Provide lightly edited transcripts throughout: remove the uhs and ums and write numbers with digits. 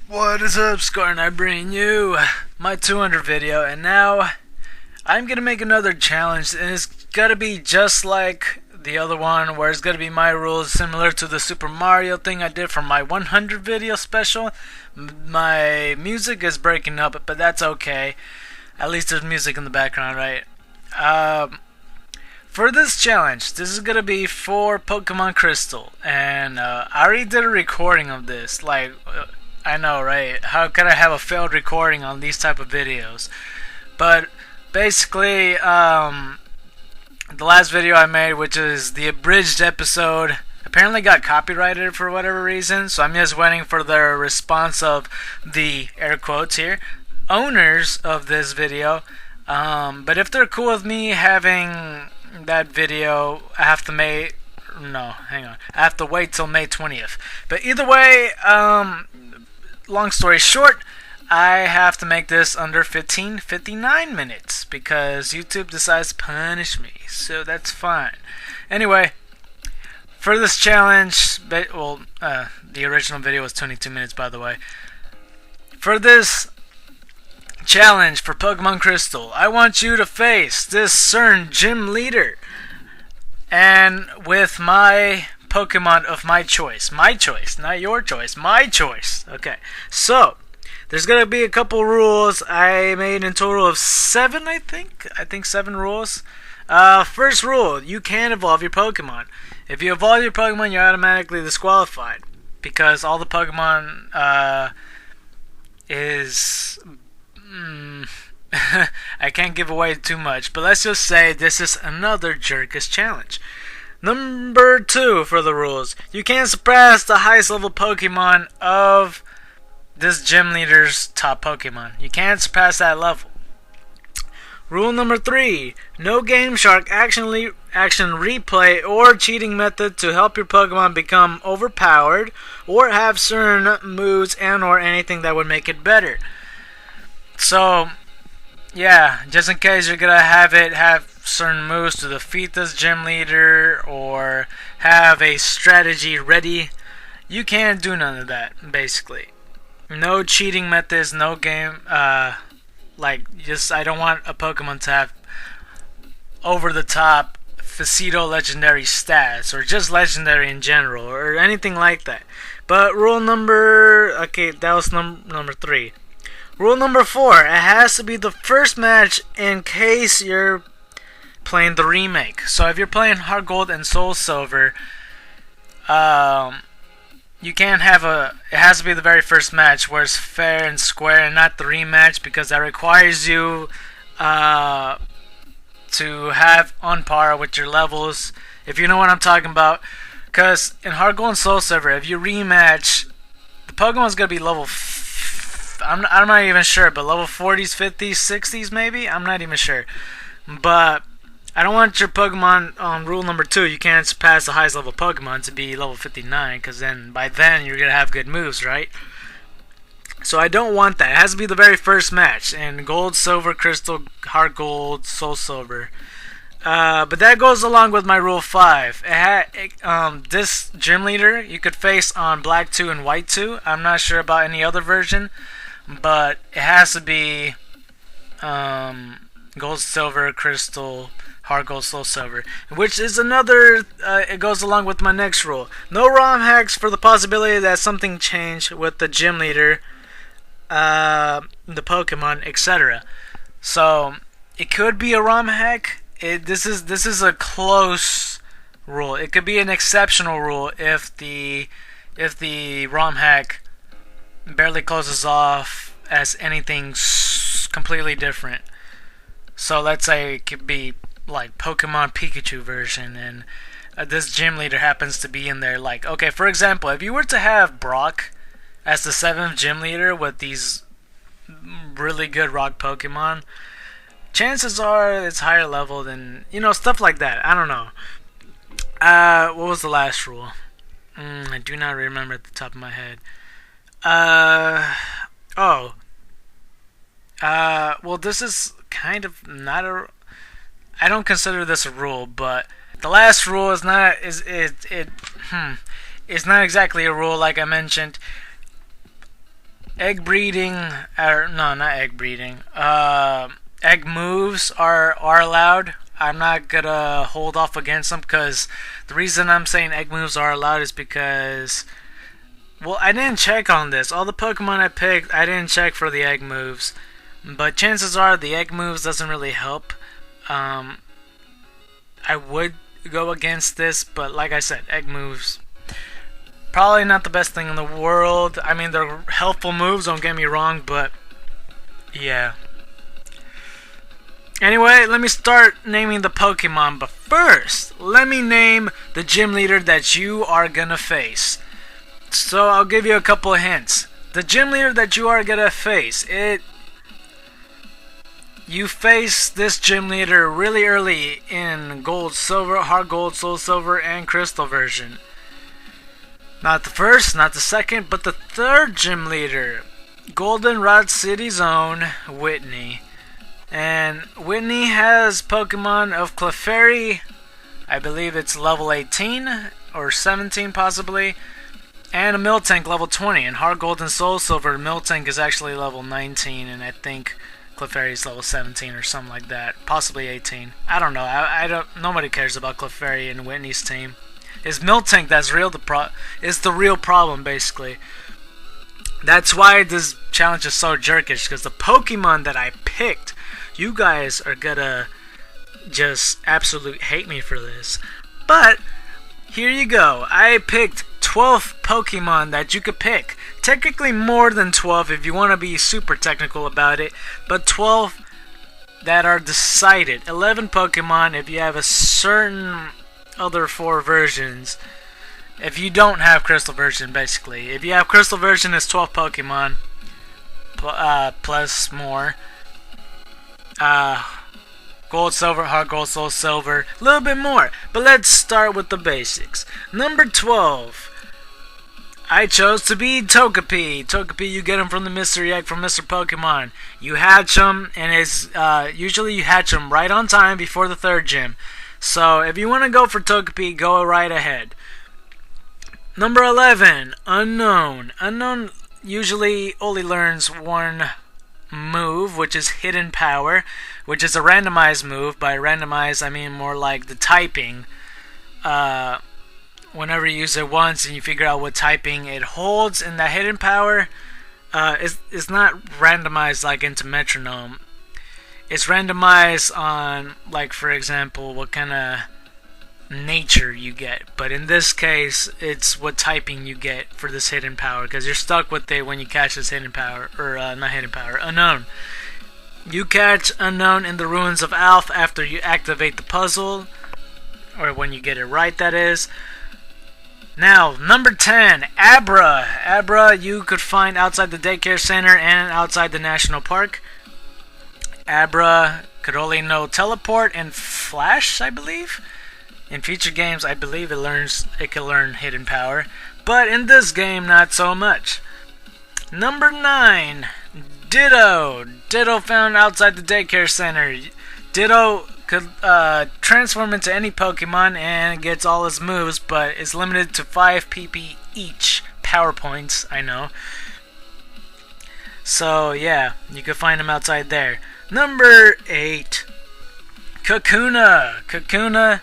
What is up, Scar? And I bring you my 200 video, and now I'm gonna make another challenge, and it's gonna be just like the other one, where it's gonna be my rules, similar to the Super Mario thing I did for my 100 video special. My music is breaking up, but that's okay. At least there's music in the background, right? For this challenge, this is gonna be for Pokemon Crystal, and I already did a recording of this. I know, right? How could I have a failed recording on these type of videos? But basically, the last video I made, which is the abridged episode, apparently got copyrighted for whatever reason. So I'm just waiting for the response of the air quotes here owners of this video. But if they're cool with me having that video, I have to make no, hang on. I have to wait till May 20th. But either way, long story short, I have to make this under 15:59 minutes because YouTube decides to punish me, so that's fine. Anyway, for this challenge, the original video was 22 minutes, by the way. For this challenge for Pokemon Crystal, I want you to face this certain gym leader, and with my Pokemon of my choice, not your choice, my choice. Okay, so there's gonna be a couple rules. I made in total of 7, I think 7 rules. First rule: you can't evolve your Pokemon. If you evolve your Pokemon, you're automatically disqualified because all the Pokemon is. I can't give away too much, but let's just say this is another Jerkus challenge. Number 2 for the rules: you can't surpass the highest level Pokemon of this gym leader's top Pokemon. You can't surpass that level. Rule number 3: no Game Shark action replay or cheating method to help your Pokemon become overpowered or have certain moves and or anything that would make it better. So, yeah, just in case you're gonna have certain moves to defeat this gym leader or have a strategy ready, you can't do none of that, basically. No cheating methods, no game, I don't want a Pokemon to have over the top Facito legendary stats or just legendary in general or anything like that. But that was number 3. Rule number 4: it has to be the first match in case you're playing the remake. So if you're playing Heart Gold and Soul Silver, you can't have it has to be the very first match where it's fair and square and not the rematch, because that requires you to have on par with your levels, if you know what I'm talking about. Because in Heart Gold and Soul Silver, if you rematch, the Pokemon's going to be level I'm not even sure, but level 40s, 50s, 60s maybe? I'm not even sure. But I don't want your Pokemon on rule number 2, you can't surpass the highest level Pokemon, to be level 59, because by then you're going to have good moves, right? So I don't want that. It has to be the very first match in Gold, Silver, Crystal, Heart Gold, Soul Silver. But that goes along with my rule 5. This gym leader you could face on Black 2 and White 2. I'm not sure about any other version, but it has to be Gold, Silver, Crystal, Heart Gold, Soul Silver, which is another. It goes along with my next rule: no ROM hacks for the possibility that something changed with the gym leader, the Pokemon, etc. So it could be a ROM hack. This is a close rule. It could be an exceptional rule if the ROM hack barely closes off as anything completely different. So let's say it could be like Pokemon Pikachu version, and this gym leader happens to be in there. Like, okay, for example, if you were to have Brock as the 7th gym leader with these really good rock Pokemon, chances are it's higher level than, stuff like that. I don't know. What was the last rule? I do not remember at the top of my head. Well, this is kind of not a. I don't consider this a rule, but the last rule is not it's not exactly a rule, like I mentioned. egg breeding, or no, not egg breeding. Egg moves are allowed. I'm not gonna hold off against them because the reason I'm saying egg moves are allowed is because, well, I didn't check on this. All the Pokemon I picked, I didn't check for the egg moves, but chances are the egg moves doesn't really help. I would go against this, but like I said, egg moves probably not the best thing in the world. I mean, they're helpful moves, don't get me wrong, but yeah. Anyway, let me start naming the Pokemon, but first, let me name the gym leader that you are gonna face. So I'll give you a couple of hints. The gym leader that you are gonna face, you face this gym leader really early in Gold, Silver, Hard Gold, Soul Silver, and Crystal version. Not the first, not the second, but the third gym leader. Goldenrod City's own Whitney. And Whitney has Pokemon of Clefairy. I believe it's level 18 or 17 possibly. And a Miltank level 20. In Hard Gold and Soul Silver, Miltank is actually level 19, and I think Clefairy is level 17 or something like that. Possibly 18. I don't know. I don't. Nobody cares about Clefairy and Whitney's team. It's Miltank that's is the real problem, basically. That's why this challenge is so jerkish, because the Pokemon that I picked, you guys are gonna just absolute hate me for this. But here you go. I picked 12 Pokemon that you could pick. Technically more than 12 if you want to be super technical about it, but 12 that are decided. 11 Pokemon if you have a certain other 4 versions. If you don't have Crystal version, basically. If you have Crystal version, it's 12 Pokemon plus more. Gold, Silver, Hard Gold, Soul Silver, a little bit more. But let's start with the basics. Number 12. I chose to be Togepi. Togepi, you get him from the mystery egg from Mr. Pokemon. You hatch him, and it's usually you hatch him right on time before the 3rd gym. So if you want to go for Togepi, go right ahead. Number 11, Unknown. Unknown usually only learns one move, which is Hidden Power, which is a randomized move. By randomized, I mean more like the typing. Whenever you use it once and you figure out what typing it holds in that Hidden Power, it's not randomized like into Metronome. It's randomized on, like, for example, what kind of nature you get. But in this case, it's what typing you get for this Hidden Power, because you're stuck with it when you catch this Hidden Power, or not Hidden Power, Unknown. You catch Unknown in the Ruins of Alph after you activate the puzzle, or when you get it right, that is. Now, number 10, Abra. Abra you could find outside the daycare center and outside the national park. Abra could only know Teleport and Flash, I believe. In future games, I believe it can learn Hidden Power, but in this game, not so much. Number 9, Ditto. Ditto found outside the daycare center. Ditto could transform into any Pokemon and gets all his moves, but it's limited to 5 PP each. Power points, I know. So yeah, you can find him outside there. Number 8, Kakuna. Kakuna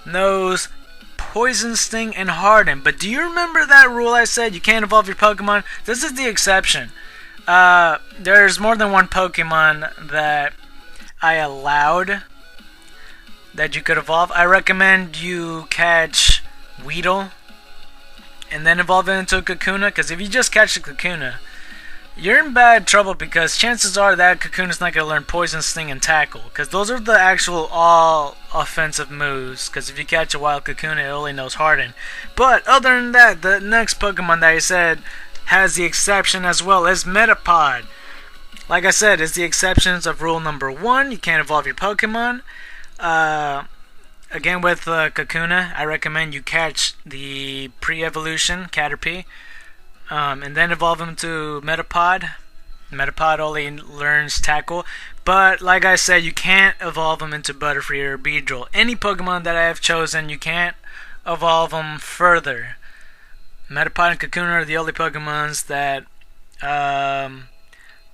knows Poison Sting and Harden. But do you remember that rule I said you can't evolve your Pokemon? This is the exception. There's more than one Pokemon that I allowed that you could evolve. I recommend you catch Weedle and then evolve it into a Kakuna, because if you just catch a Kakuna, you're in bad trouble, because chances are that Kakuna's not going to learn Poison, Sting, and Tackle, because those are the actual all offensive moves, because if you catch a wild Kakuna, it only knows Harden. But other than that, the next Pokemon that I said has the exception as well as Metapod. Like I said, it's the exceptions of rule number 1, you can't evolve your Pokemon. Again, with Kakuna, I recommend you catch the pre-evolution Caterpie. And then evolve him to Metapod. Metapod only learns Tackle. But like I said, you can't evolve him into Butterfree or Beedrill. Any Pokemon that I have chosen, you can't evolve them further. Metapod and Kakuna are the only Pokemons that that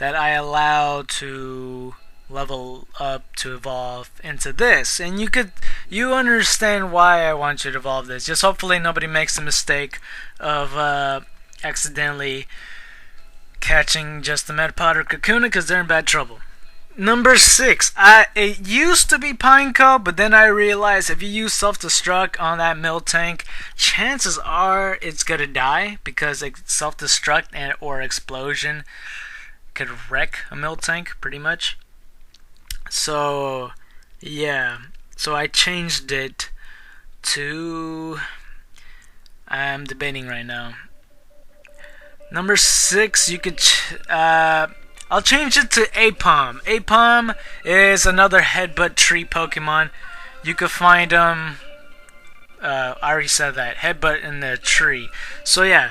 I allow to level up to evolve into this. And you understand why I want you to evolve this. Just hopefully nobody makes the mistake of accidentally catching just the Metapod or Kakuna, because they're in bad trouble. Number 6. It used to be Pineco, but then I realized if you use self-destruct on that mill tank, chances are it's gonna die, because self-destruct and or explosion could wreck a mill tank pretty much. So yeah, so I changed it to, I'm debating right now. Number 6, you could I'll change it to Apom. Apom is another headbutt tree Pokemon. You could find them. I already said that. Headbutt in the tree. So yeah.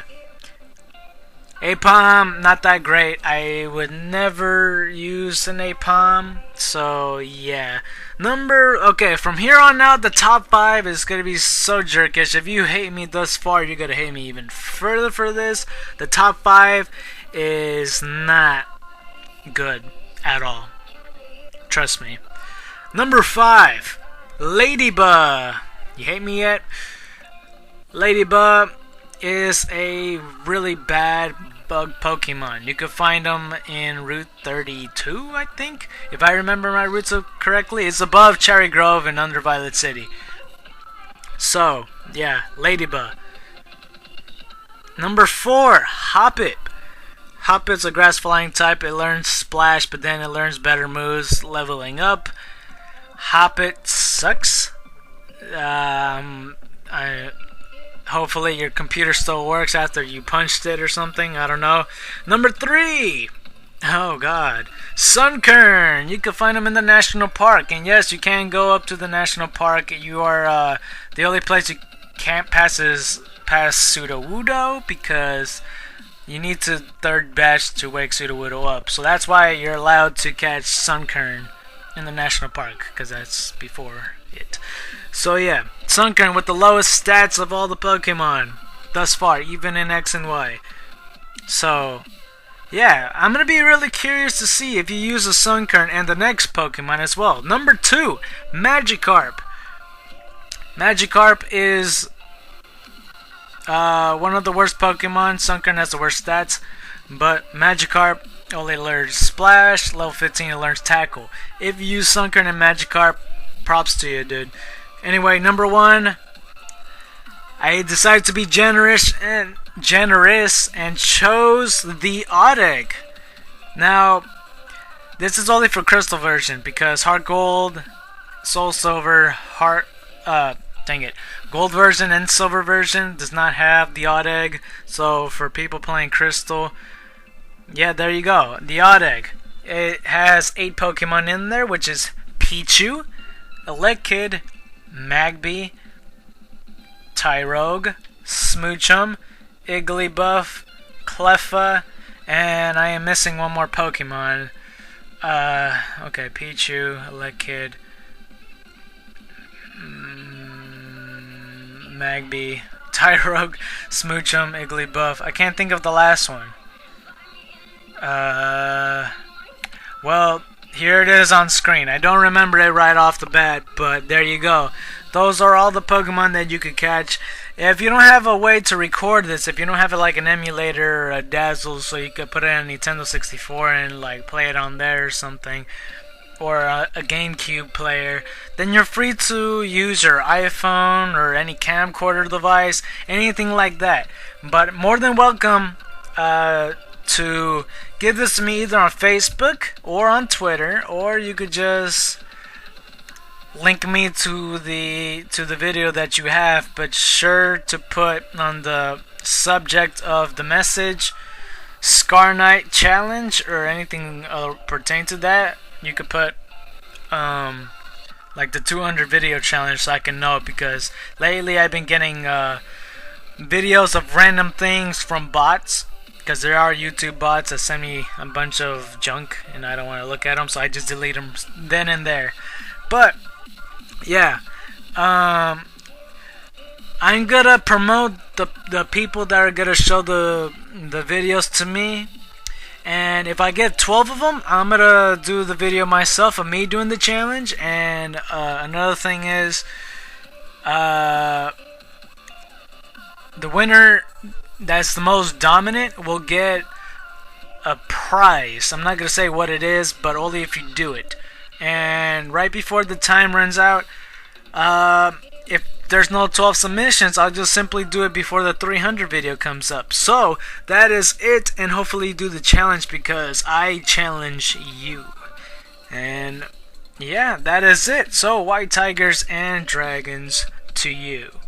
Apom, not that great. I would never use an Apom. So yeah. Okay, from here on out, the top 5 is going to be so jerkish. If you hate me thus far, you're going to hate me even further for this. The top 5 is not good at all. Trust me. Number 5, Ladybug. You hate me yet? Ladybug is a really bad bug Pokemon. You can find them in Route 32, I think, if I remember my routes correctly. It's above Cherry Grove and under Violet City. So, yeah, Ladybug. Number 4, Hoppip. Hoppip's a grass flying type. It learns Splash, but then it learns better moves leveling up. Hoppip sucks. Hopefully your computer still works after you punched it or something. I don't know. Number 3. Oh god. Sunkern. You can find them in the national park. And yes, you can go up to the national park. You are the only place you can't pass is past Sudowoodo, because you need to third batch to wake Sudowoodo up. So that's why you're allowed to catch Sunkern in the national park, because that's before it. So yeah, Sunkern with the lowest stats of all the Pokemon thus far, even in X and Y. So yeah, I'm gonna be really curious to see if you use a Sunkern and the next Pokemon as well. Number 2, Magikarp. Magikarp is one of the worst Pokemon. Sunkern has the worst stats, but Magikarp only learns Splash. Level 15 it learns Tackle. If you use Sunkern and Magikarp, props to you, dude. Anyway, number 1, I decided to be generous and chose the Oddegg. Now, this is only for Crystal version, because Heart Gold, Soul Silver, Gold version and Silver version does not have the Oddegg. So for people playing Crystal, yeah, there you go, the Oddegg. It has 8 Pokemon in there, which is Pichu, Elekid, Magby, Tyrogue, Smoochum, Igglybuff, Cleffa, and I am missing one more Pokemon. Okay, Pichu, Elekid, Magby, Tyrogue, Smoochum, Igglybuff. I can't think of the last one. Well, here it is on screen. I don't remember it right off the bat, but there you go. Those are all the Pokemon that you could catch. If you don't have a way to record this, if you don't have it like an emulator or a Dazzle, so you could put it on Nintendo 64 and like play it on there or something, or a GameCube player, then you're free to use your iPhone or any camcorder device, anything like that. But more than welcome to give this to me either on Facebook or on Twitter, or you could just link me to the video that you have, but sure to put on the subject of the message Scar Knight Challenge or anything pertain to that. You could put like the 200 video challenge, so I can know, because lately I've been getting videos of random things from bots, because there are YouTube bots that send me a bunch of junk and I don't want to look at them, so I just delete them then and there. But yeah, I'm gonna promote the people that are gonna show the videos to me And if I get 12 of them, I'm gonna do the video myself of me doing the challenge. And another thing is, the winner that's the most dominant will get a prize. I'm not gonna say what it is, but only if you do it. And right before the time runs out, if there's no 12 submissions, I'll just simply do it before the 300 video comes up. So that is it, and hopefully you do the challenge because I challenge you. And yeah, that is it. So white tigers and dragons to you.